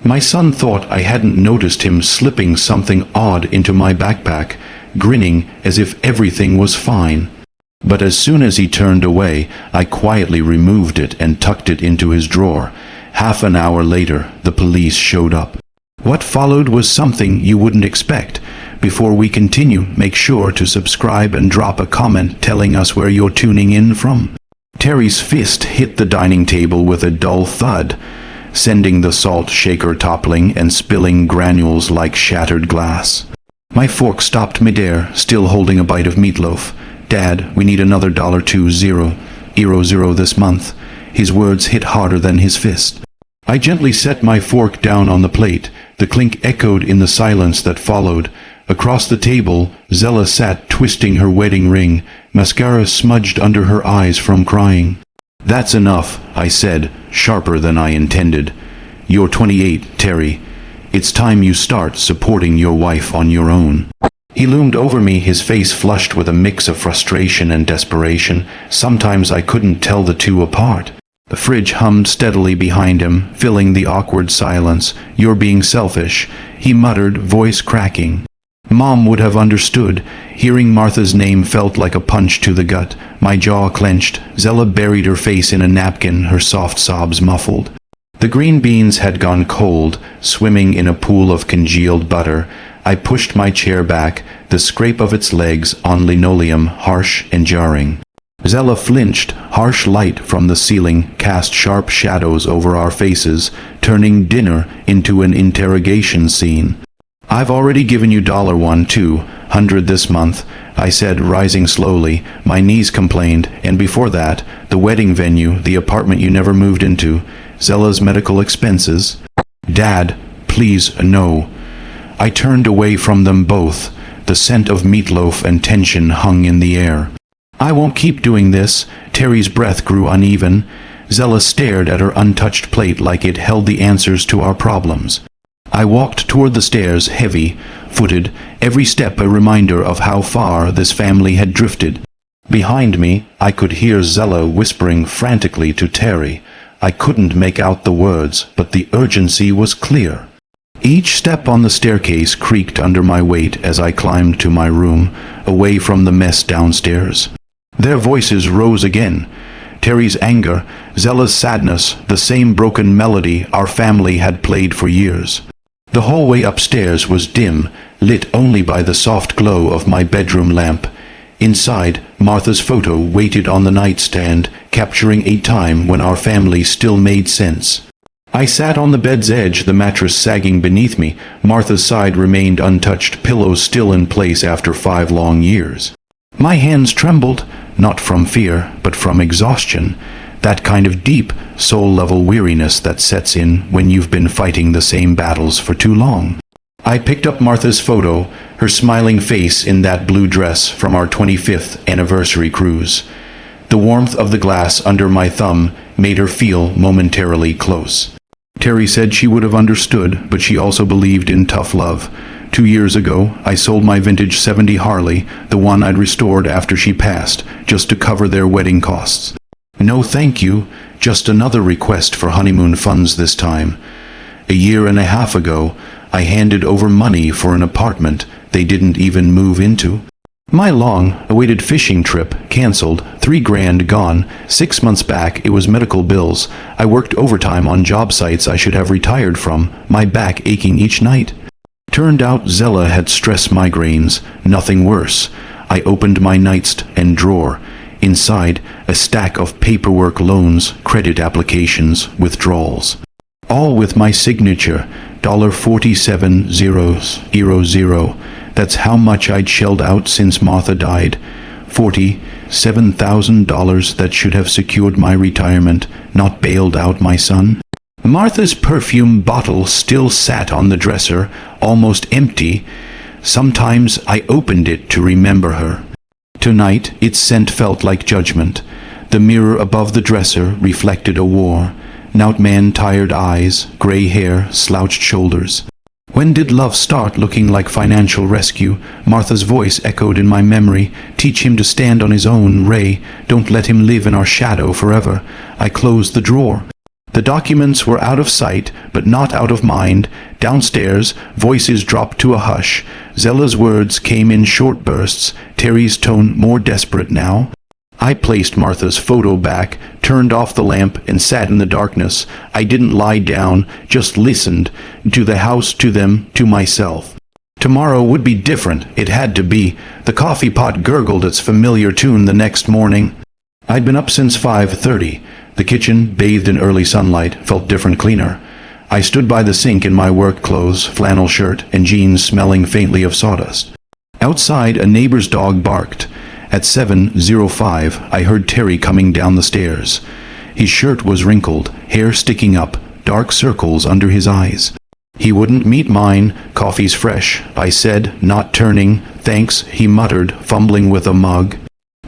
My son thought I hadn't noticed him slipping something odd into my backpack, grinning as if everything was fine. But as soon as he turned away, I quietly removed it and tucked it into his drawer. Half an hour later, the police showed up. What followed was something you wouldn't expect. Before we continue, make sure to subscribe and drop a comment telling us where you're tuning in from. Terry's fist hit the dining table with a dull thud, sending the salt shaker toppling and spilling granules like shattered glass. My fork stopped midair, still holding a bite of meatloaf. "Dad, we need another $2.00 this month." His words hit harder than his fist. I gently set my fork down on the plate. The clink echoed in the silence that followed. Across the table, Zella sat twisting her wedding ring, mascara smudged under her eyes from crying. "That's enough," I said, sharper than I intended. "You're 28, Terry. It's time you start supporting your wife on your own." He loomed over me, his face flushed with a mix of frustration and desperation. Sometimes I couldn't tell the two apart. The fridge hummed steadily behind him, filling the awkward silence. "You're being selfish," he muttered, voice cracking. Mom would have understood. Hearing Martha's name felt like a punch to the gut. My jaw clenched. Zella buried her face in a napkin, her soft sobs muffled. The green beans had gone cold, swimming in a pool of congealed butter. I pushed my chair back, the scrape of its legs on linoleum harsh and jarring. Zella flinched. Harsh light from the ceiling cast sharp shadows over our faces, turning dinner into an interrogation scene. "I've already given you $1,200 this month," I said, rising slowly. My knees complained, and before that, the wedding venue, the apartment you never moved into, Zella's medical expenses. "Dad, please, no." I turned away from them both. The scent of meatloaf and tension hung in the air. "I won't keep doing this." Terry's breath grew uneven. Zella stared at her untouched plate like it held the answers to our problems. I walked toward the stairs, heavy-footed, every step a reminder of how far this family had drifted. Behind me, I could hear Zella whispering frantically to Terry. I couldn't make out the words, but the urgency was clear. Each step on the staircase creaked under my weight as I climbed to my room, away from the mess downstairs. Their voices rose again. Terry's anger, Zella's sadness, the same broken melody our family had played for years. The hallway upstairs was dim, lit only by the soft glow of my bedroom lamp. Inside, Martha's photo waited on the nightstand, capturing a time when our family still made sense. I sat on the bed's edge, the mattress sagging beneath me. Martha's side remained untouched, pillows still in place after 5 long years. My hands trembled, not from fear, but from exhaustion, that kind of deep, soul-level weariness that sets in when you've been fighting the same battles for too long. I picked up Martha's photo, her smiling face in that blue dress from our 25th anniversary cruise. The warmth of the glass under my thumb made her feel momentarily close. Terry said she would have understood, but she also believed in tough love. 2 years ago, I sold my vintage '70 Harley, the one I'd restored after she passed, just to cover their wedding costs. No thank you, just another request for honeymoon funds this time. A year and a half ago, I handed over money for an apartment they didn't even move into. My long-awaited fishing trip canceled, $3,000 gone. 6 months back, it was medical bills. I worked overtime on job sites I should have retired from, my back aching each night. Turned out Zella had stress migraines, nothing worse. I opened my nightstand drawer. Inside, a stack of paperwork, loans, credit applications, withdrawals. All with my signature, $47,000. That's how much I'd shelled out since Martha died. $47,000 that should have secured my retirement, not bailed out my son. Martha's perfume bottle still sat on the dresser, almost empty. Sometimes I opened it to remember her. Tonight, its scent felt like judgment. The mirror above the dresser reflected a worn-out man, tired eyes, gray hair, slouched shoulders. When did love start looking like financial rescue? Martha's voice echoed in my memory. Teach him to stand on his own, Ray. Don't let him live in our shadow forever. I closed the drawer. The documents were out of sight, but not out of mind. Downstairs, voices dropped to a hush. Zella's words came in short bursts, Terry's tone more desperate now. I placed Martha's photo back, turned off the lamp, and sat in the darkness. I didn't lie down, just listened. To the house, to them, to myself. Tomorrow would be different. It had to be. The coffee pot gurgled its familiar tune the next morning. I'd been up since 5:30. The kitchen, bathed in early sunlight, felt different, cleaner. I stood by the sink in my work clothes, flannel shirt, and jeans smelling faintly of sawdust. Outside, a neighbor's dog barked. At 7:05, I heard Terry coming down the stairs. His shirt was wrinkled, hair sticking up, dark circles under his eyes. He wouldn't meet mine. Coffee's fresh, I said, not turning. Thanks, he muttered, fumbling with a mug.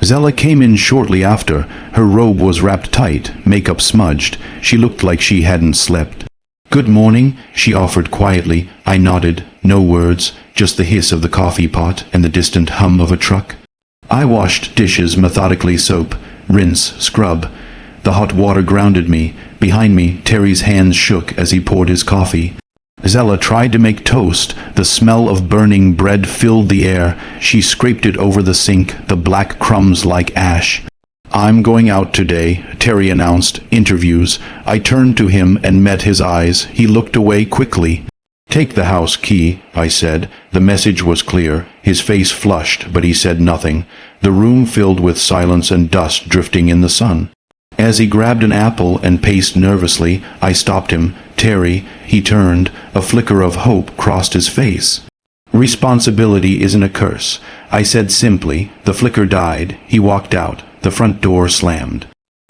Zella came in shortly after. Her robe was wrapped tight, makeup smudged. She looked like she hadn't slept. Good morning, she offered quietly. I nodded. No words, just the hiss of the coffee pot and the distant hum of a truck. I washed dishes methodically, soap, rinse, scrub. The hot water grounded me. Behind me, Terry's hands shook as he poured his coffee. Zella tried to make toast. The smell of burning bread filled the air. She scraped it over the sink, the black crumbs like ash. I'm going out today, Terry announced. Interviews. I turned to him and met his eyes. He looked away quickly. Take the house key, I said. The message was clear. His face flushed, but he said nothing. The room filled with silence and dust drifting in the sun. As he grabbed an apple and paced nervously, I stopped him. Terry, he turned. A flicker of hope crossed his face. Responsibility isn't a curse, I said simply. The flicker died. He walked out. The front door slammed.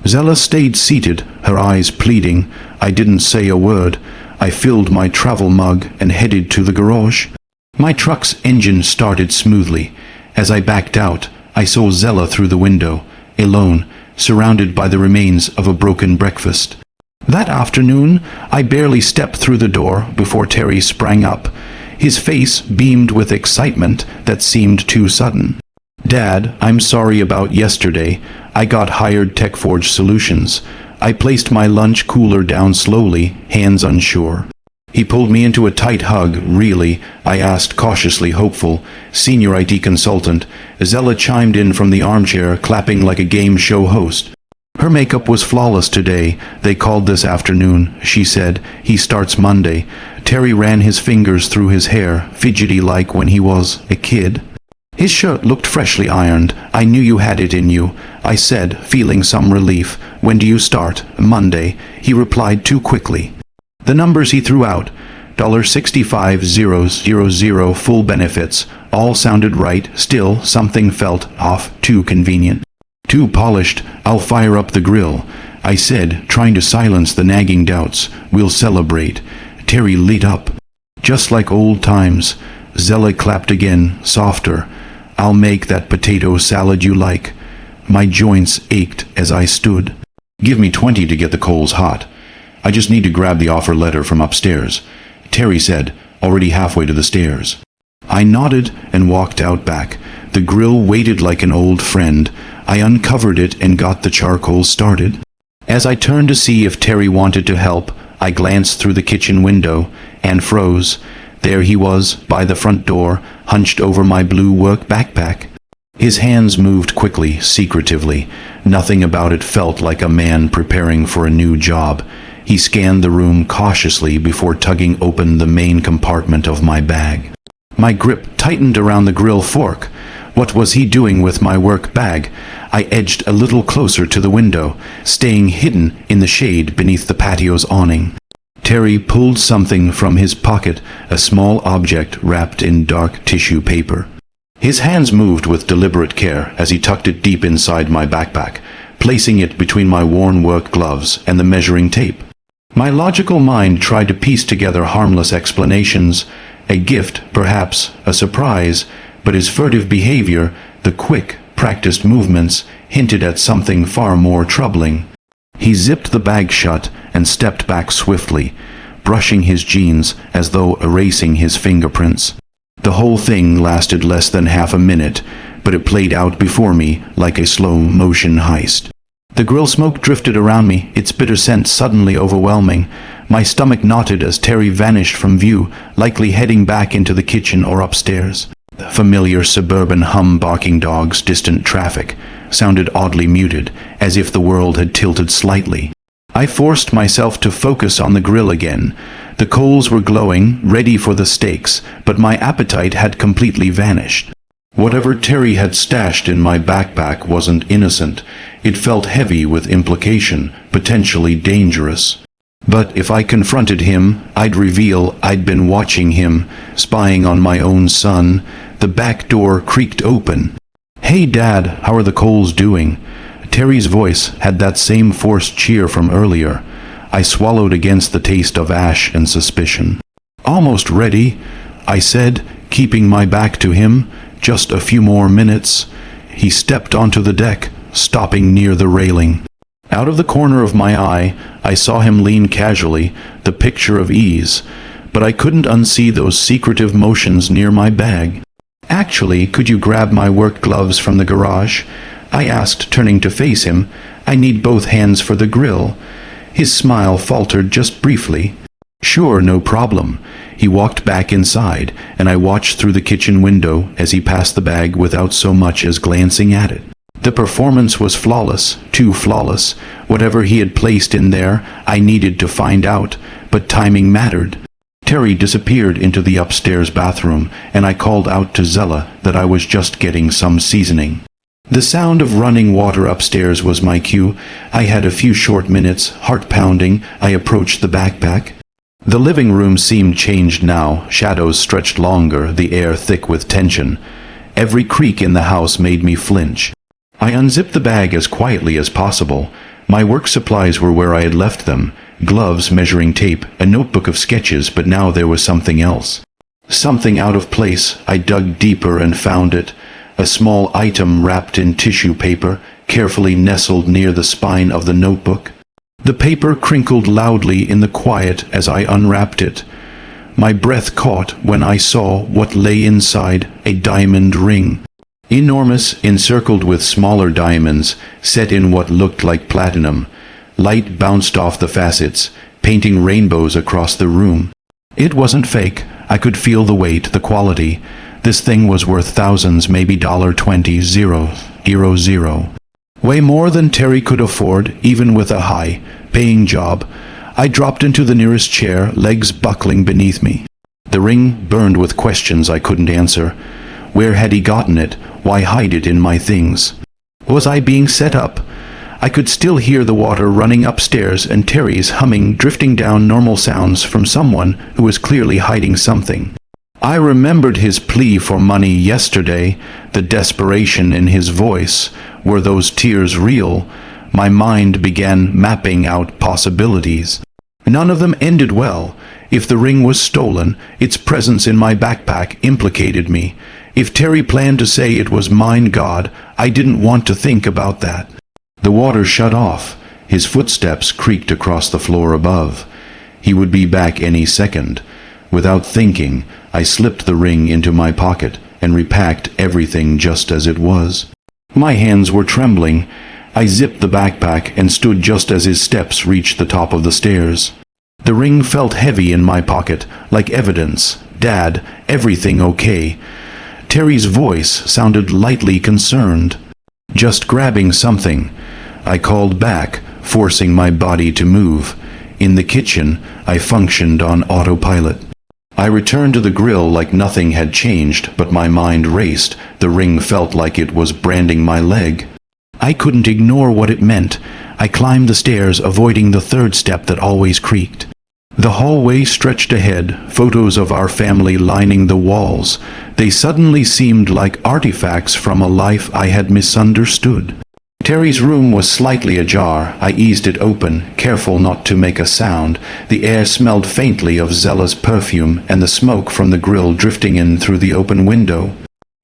Zella stayed seated, her eyes pleading. I didn't say a word. I filled my travel mug and headed to the garage. My truck's engine started smoothly. As I backed out, I saw Zella through the window, alone, surrounded by the remains of a broken breakfast. That afternoon, I barely stepped through the door before Terry sprang up. His face beamed with excitement that seemed too sudden. Dad, I'm sorry about yesterday. I got hired TechForge Solutions. I placed my lunch cooler down slowly, hands unsure. He pulled me into a tight hug. Really? I asked, cautiously hopeful. Senior IT consultant. Zella chimed in from the armchair, clapping like a game show host. Her makeup was flawless today. They called this afternoon, she said. He starts Monday. Terry ran his fingers through his hair, fidgety like when he was a kid. His shirt looked freshly ironed. I knew you had it in you, I said, feeling some relief. When do you start? Monday. He replied too quickly. The numbers he threw out, $65,000 full benefits, all sounded right. Still, something felt off, too convenient. Too polished. I'll fire up the grill, I said, trying to silence the nagging doubts. We'll celebrate. Terry lit up. Just like old times. Zella clapped again, softer. I'll make that potato salad you like. My joints ached as I stood. Give me 20 to get the coals hot. I just need to grab the offer letter from upstairs, Terry said, already halfway to the stairs. I nodded and walked out back. The grill waited like an old friend. I uncovered it and got the charcoal started. As I turned to see if Terry wanted to help, I glanced through the kitchen window and froze. There he was, by the front door, hunched over my blue work backpack. His hands moved quickly, secretively. Nothing about it felt like a man preparing for a new job. He scanned the room cautiously before tugging open the main compartment of my bag. My grip tightened around the grill fork. What was he doing with my work bag? I edged a little closer to the window, staying hidden in the shade beneath the patio's awning. Terry pulled something from his pocket, a small object wrapped in dark tissue paper. His hands moved with deliberate care as he tucked it deep inside my backpack, placing it between my worn work gloves and the measuring tape. My logical mind tried to piece together harmless explanations, a gift, perhaps, a surprise, but his furtive behavior, the quick, practiced movements, hinted at something far more troubling. He zipped the bag shut and stepped back swiftly, brushing his jeans as though erasing his fingerprints. The whole thing lasted less than half a minute, but it played out before me like a slow-motion heist. The grill smoke drifted around me, its bitter scent suddenly overwhelming. My stomach knotted as Terry vanished from view, likely heading back into the kitchen or upstairs. The familiar suburban hum, barking dogs, distant traffic, sounded oddly muted, as if the world had tilted slightly. I forced myself to focus on the grill again. The coals were glowing, ready for the steaks, but my appetite had completely vanished. Whatever Terry had stashed in my backpack wasn't innocent. It felt heavy with implication, potentially dangerous. But if I confronted him, I'd reveal I'd been watching him, spying on my own son. The back door creaked open. "Hey, Dad, how are the coals doing?" Terry's voice had that same forced cheer from earlier. I swallowed against the taste of ash and suspicion. "Almost ready," I said, keeping my back to him. "Just a few more minutes." He stepped onto the deck, stopping near the railing. Out of the corner of my eye, I saw him lean casually, the picture of ease, but I couldn't unsee those secretive motions near my bag. "Actually, could you grab my work gloves from the garage?" I asked, turning to face him. "I need both hands for the grill." His smile faltered just briefly. "Sure, no problem." He walked back inside, and I watched through the kitchen window as he passed the bag without so much as glancing at it. The performance was flawless, too flawless. Whatever he had placed in there, I needed to find out, but timing mattered. Terry disappeared into the upstairs bathroom, and I called out to Zella that I was just getting some seasoning. The sound of running water upstairs was my cue. I had a few short minutes, heart pounding. I approached the backpack. The living room seemed changed now. Shadows stretched longer, the air thick with tension. Every creak in the house made me flinch. I unzipped the bag as quietly as possible. My work supplies were where I had left them. Gloves, measuring tape, a notebook of sketches, but now there was something else. Something out of place. I dug deeper and found it. A small item wrapped in tissue paper, carefully nestled near the spine of the notebook. The paper crinkled loudly in the quiet as I unwrapped it. My breath caught when I saw what lay inside, a diamond ring. Enormous, encircled with smaller diamonds, set in what looked like platinum. Light bounced off the facets, painting rainbows across the room. It wasn't fake. I could feel the weight, the quality. This thing was worth thousands, maybe $20,000. Way more than Terry could afford, even with a high-paying job. I dropped into the nearest chair, legs buckling beneath me. The ring burned with questions I couldn't answer. Where had he gotten it? Why hide it in my things? Was I being set up? I could still hear the water running upstairs and Terry's humming, drifting down normal sounds from someone who was clearly hiding something. I remembered his plea for money yesterday, the desperation in his voice. Were those tears real? My mind began mapping out possibilities. None of them ended well. If the ring was stolen, its presence in my backpack implicated me. If Terry planned to say it was mine, God, I didn't want to think about that. The water shut off. His footsteps creaked across the floor above. He would be back any second. Without thinking, I slipped the ring into my pocket and repacked everything just as it was. My hands were trembling. I zipped the backpack and stood just as his steps reached the top of the stairs. The ring felt heavy in my pocket, like evidence. "Dad, everything okay?" Terry's voice sounded lightly concerned. "Just grabbing something." I called back, forcing my body to move. In the kitchen, I functioned on autopilot. I returned to the grill like nothing had changed, but my mind raced. The ring felt like it was branding my leg. I couldn't ignore what it meant. I climbed the stairs, avoiding the third step that always creaked. The hallway stretched ahead, photos of our family lining the walls. They suddenly seemed like artifacts from a life I had misunderstood. Terry's room was slightly ajar. I eased it open, careful not to make a sound. The air smelled faintly of Zella's perfume and the smoke from the grill drifting in through the open window.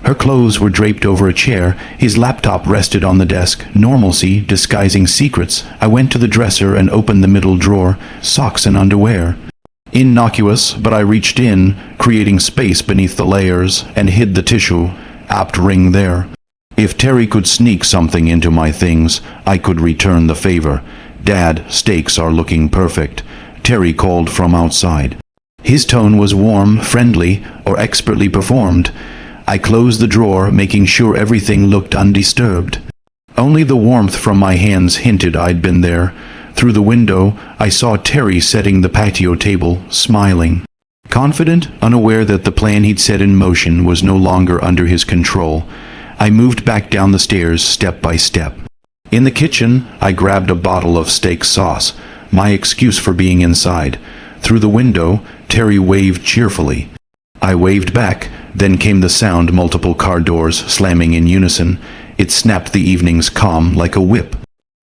Her clothes were draped over a chair. His laptop rested on the desk, normalcy disguising secrets. I went to the dresser and opened the middle drawer, socks and underwear. Innocuous, but I reached in, creating space beneath the layers, and hid the tissue. Apt ring there. If Terry could sneak something into my things, I could return the favor. Dad, steaks are looking perfect, Terry called from outside. His tone was warm, friendly, or expertly performed. I closed the drawer, making sure everything looked undisturbed. Only the warmth from my hands hinted I'd been there. Through the window, I saw Terry setting the patio table, smiling. Confident, unaware that the plan he'd set in motion was no longer under his control, I moved back down the stairs step by step. In the kitchen, I grabbed a bottle of steak sauce, my excuse for being inside. Through the window, Terry waved cheerfully. I waved back, then came the sound multiple car doors slamming in unison. It snapped the evening's calm like a whip.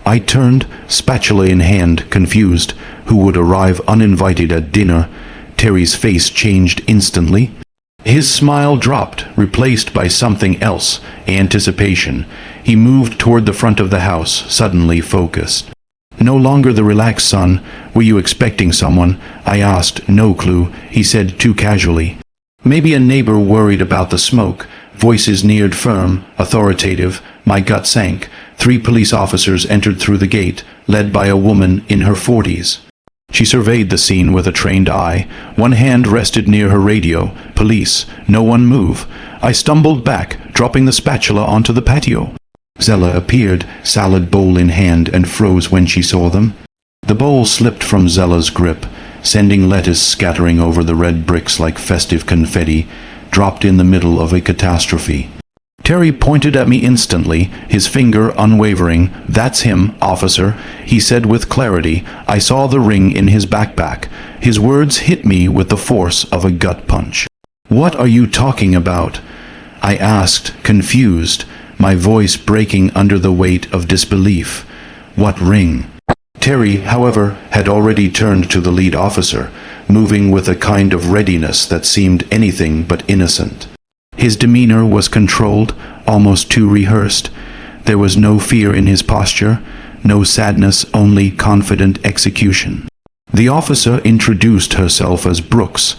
I turned, spatula in hand, confused. Who would arrive uninvited at dinner? Terry's face changed instantly. His smile dropped, replaced by something else, anticipation. He moved toward the front of the house, suddenly focused. No longer the relaxed son. Were you expecting someone? I asked, no clue. He said too casually. Maybe a neighbor worried about the smoke. Voices neared firm, authoritative. My gut sank. 3 police officers entered through the gate, led by a woman in her 40s. She surveyed the scene with a trained eye. One hand rested near her radio. Police. No one move. I stumbled back, dropping the spatula onto the patio. Zella appeared, salad bowl in hand, and froze when she saw them. The bowl slipped from Zella's grip, sending lettuce scattering over the red bricks like festive confetti, dropped in the middle of a catastrophe. Terry pointed at me instantly, his finger unwavering. That's him, officer, he said with clarity. I saw the ring in his backpack. His words hit me with the force of a gut punch. What are you talking about? I asked, confused, my voice breaking under the weight of disbelief. What ring? Terry, however, had already turned to the lead officer, moving with a kind of readiness that seemed anything but innocent. His demeanor was controlled, almost too rehearsed. There was no fear in his posture, no sadness, only confident execution. The officer introduced herself as Brooks.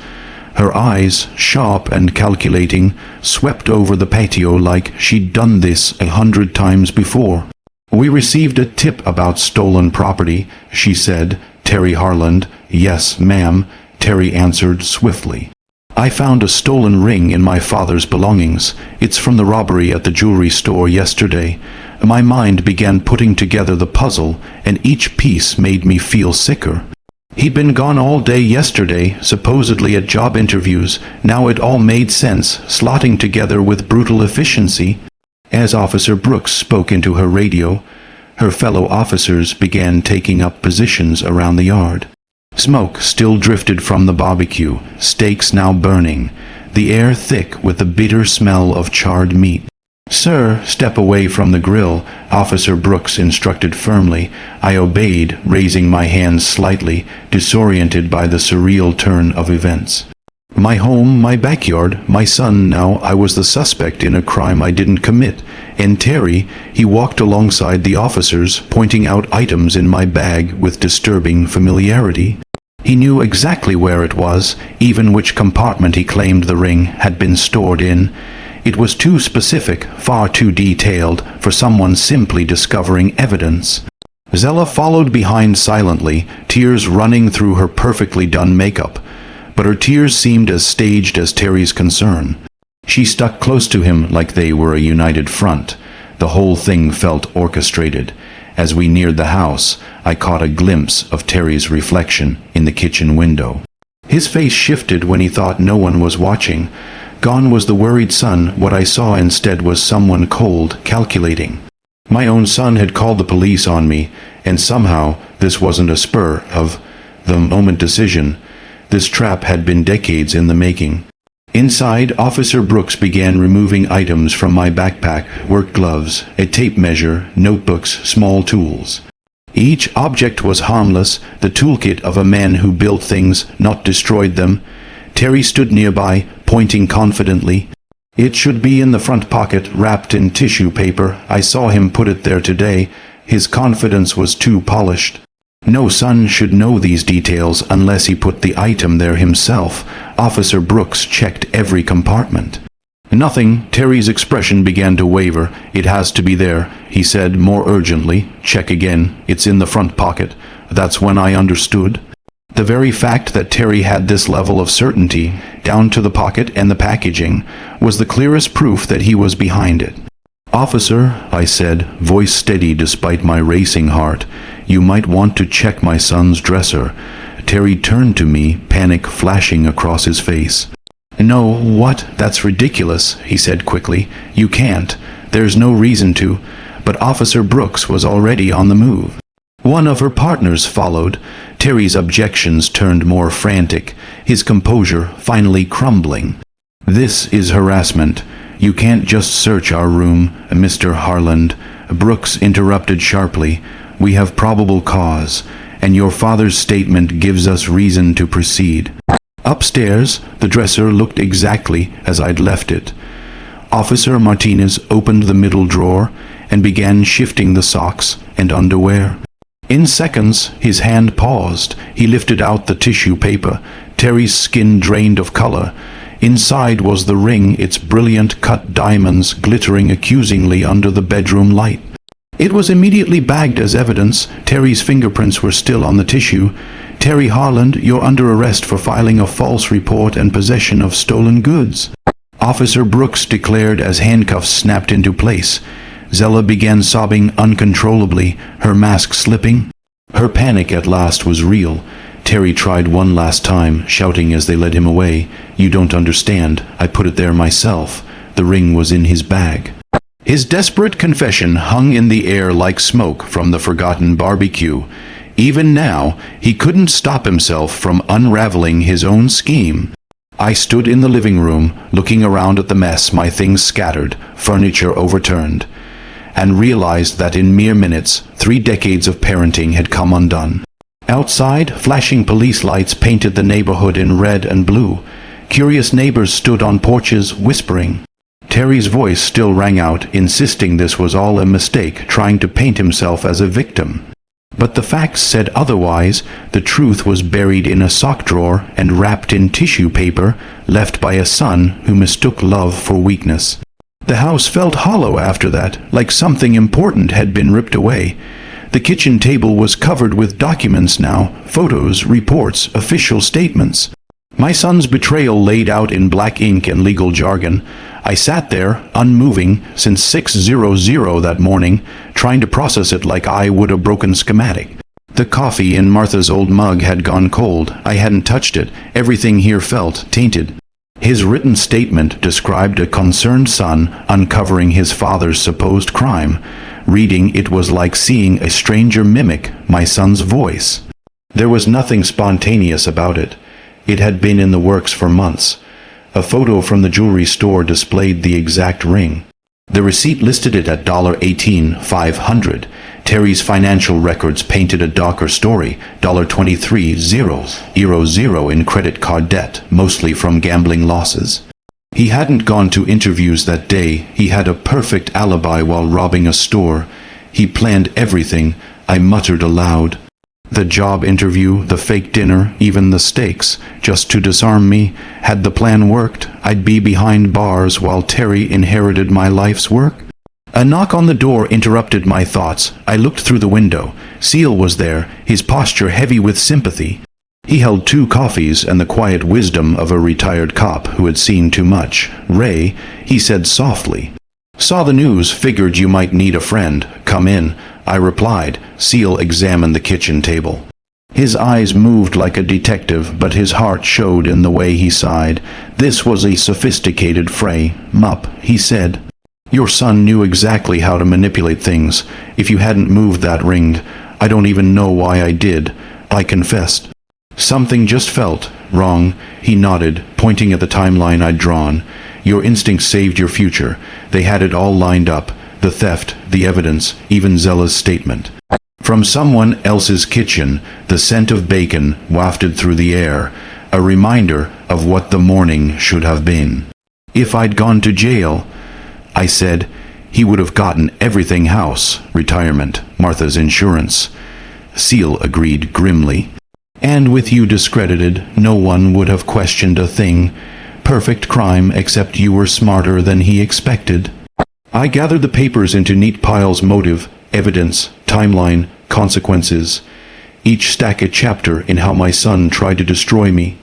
Her eyes, sharp and calculating, swept over the patio like she'd done this 100 times before. We received a tip about stolen property, she said. Terry Harland. Yes, ma'am, Terry answered swiftly. I found a stolen ring in my father's belongings. It's from the robbery at the jewelry store yesterday. My mind began putting together the puzzle, and each piece made me feel sicker. He'd been gone all day yesterday, supposedly at job interviews. Now it all made sense, slotting together with brutal efficiency. As Officer Brooks spoke into her radio, her fellow officers began taking up positions around the yard. Smoke still drifted from the barbecue, steaks now burning, the air thick with the bitter smell of charred meat. Sir, step away from the grill, Officer Brooks instructed firmly. I obeyed, raising my hands slightly, disoriented by the surreal turn of events. My home, my backyard, my son. Now I was the suspect in a crime I didn't commit. And Terry, he walked alongside the officers, pointing out items in my bag with disturbing familiarity. He knew exactly where it was, even which compartment he claimed the ring had been stored in. It was too specific, far too detailed, for someone simply discovering evidence. Zella followed behind silently, tears running through her perfectly done makeup. But her tears seemed as staged as Terry's concern. She stuck close to him like they were a united front. The whole thing felt orchestrated. As we neared the house, I caught a glimpse of Terry's reflection in the kitchen window. His face shifted when he thought no one was watching. Gone was the worried son. What I saw instead was someone cold, calculating. My own son had called the police on me, and somehow this wasn't a spur of the moment decision. This trap had been decades in the making. Inside, Officer Brooks began removing items from my backpack, work gloves, a tape measure, notebooks, small tools. Each object was harmless, the toolkit of a man who built things, not destroyed them. Terry stood nearby, pointing confidently. It should be in the front pocket, wrapped in tissue paper. I saw him put it there today. His confidence was too polished. No son should know these details unless he put the item there himself. Officer Brooks checked every compartment. Nothing. Terry's expression began to waver. It has to be there, he said more urgently. Check again. It's in the front pocket. That's when I understood. The very fact that Terry had this level of certainty, down to the pocket and the packaging, was the clearest proof that he was behind it. Officer, I said, voice steady despite my racing heart, you might want to check my son's dresser. Terry turned to me, panic flashing across his face. No, what? That's ridiculous, he said quickly. You can't. There's no reason to. But Officer Brooks was already on the move. One of her partners followed. Terry's objections turned more frantic, his composure finally crumbling. This is harassment. You can't just search our room, Mr. Harland. Brooks interrupted sharply. We have probable cause, and your father's statement gives us reason to proceed. Upstairs, the dresser looked exactly as I'd left it. Officer Martinez opened the middle drawer and began shifting the socks and underwear. In seconds, his hand paused. He lifted out the tissue paper. Terry's skin drained of color. Inside was the ring, its brilliant cut diamonds glittering accusingly under the bedroom light. It was immediately bagged as evidence. Terry's fingerprints were still on the tissue. Terry Harland, you're under arrest for filing a false report and possession of stolen goods. Officer Brooks declared as handcuffs snapped into place. Zella began sobbing uncontrollably, her mask slipping. Her panic at last was real. Terry tried one last time, shouting as they led him away. You don't understand. I put it there myself. The ring was in his bag. His desperate confession hung in the air like smoke from the forgotten barbecue. Even now, he couldn't stop himself from unraveling his own scheme. I stood in the living room, looking around at the mess, my things scattered, furniture overturned, and realized that in mere minutes, 3 decades of parenting had come undone. Outside, flashing police lights painted the neighborhood in red and blue. Curious neighbors stood on porches, whispering. Terry's voice still rang out, insisting this was all a mistake, trying to paint himself as a victim. But the facts said otherwise. The truth was buried in a sock drawer and wrapped in tissue paper, left by a son who mistook love for weakness. The house felt hollow after that, like something important had been ripped away. The kitchen table was covered with documents now, photos, reports, official statements. My son's betrayal laid out in black ink and legal jargon. I sat there, unmoving, since 6:00 that morning, trying to process it like I would a broken schematic. The coffee in Martha's old mug had gone cold. I hadn't touched it. Everything here felt tainted. His written statement described a concerned son uncovering his father's supposed crime. Reading it was like seeing a stranger mimic my son's voice. There was nothing spontaneous about it. It had been in the works for months. A photo from the jewelry store displayed the exact ring. The receipt listed it at $18,500. Terry's financial records painted a darker story, $23,000 in credit card debt, mostly from gambling losses. He hadn't gone to interviews that day. He had a perfect alibi while robbing a store. He planned everything. I muttered aloud. The job interview, the fake dinner, even the stakes, just to disarm me. Had the plan worked, I'd be behind bars while Terry inherited my life's work. A knock on the door interrupted my thoughts. I looked through the window. Seal was there, his posture heavy with sympathy. He held 2 coffees and the quiet wisdom of a retired cop who had seen too much. Ray, he said softly. Saw the news, figured you might need a friend. Come in. I replied. Seal examined the kitchen table. His eyes moved like a detective, but his heart showed in the way he sighed. This was a sophisticated fray. Mup, he said. Your son knew exactly how to manipulate things. If you hadn't moved that ring, I don't even know why I did. I confessed. Something just felt wrong. He nodded, pointing at the timeline I'd drawn. Your instincts saved your future. They had it all lined up. The theft, the evidence, even Zella's statement. From someone else's kitchen, the scent of bacon wafted through the air, a reminder of what the morning should have been. If I'd gone to jail, I said, he would have gotten everything: house, retirement, Martha's insurance. Seal agreed grimly. And with you discredited, no one would have questioned a thing. perfect crime except you were smarter than he expected. I gathered the papers into neat piles: motive, evidence, timeline, consequences. Each stack a chapter in how my son tried to destroy me.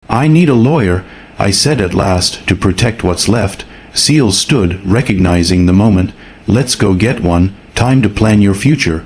I need a lawyer, I said at last, to protect what's left. Seal stood, recognizing the moment. Let's go get one. Time to plan your future.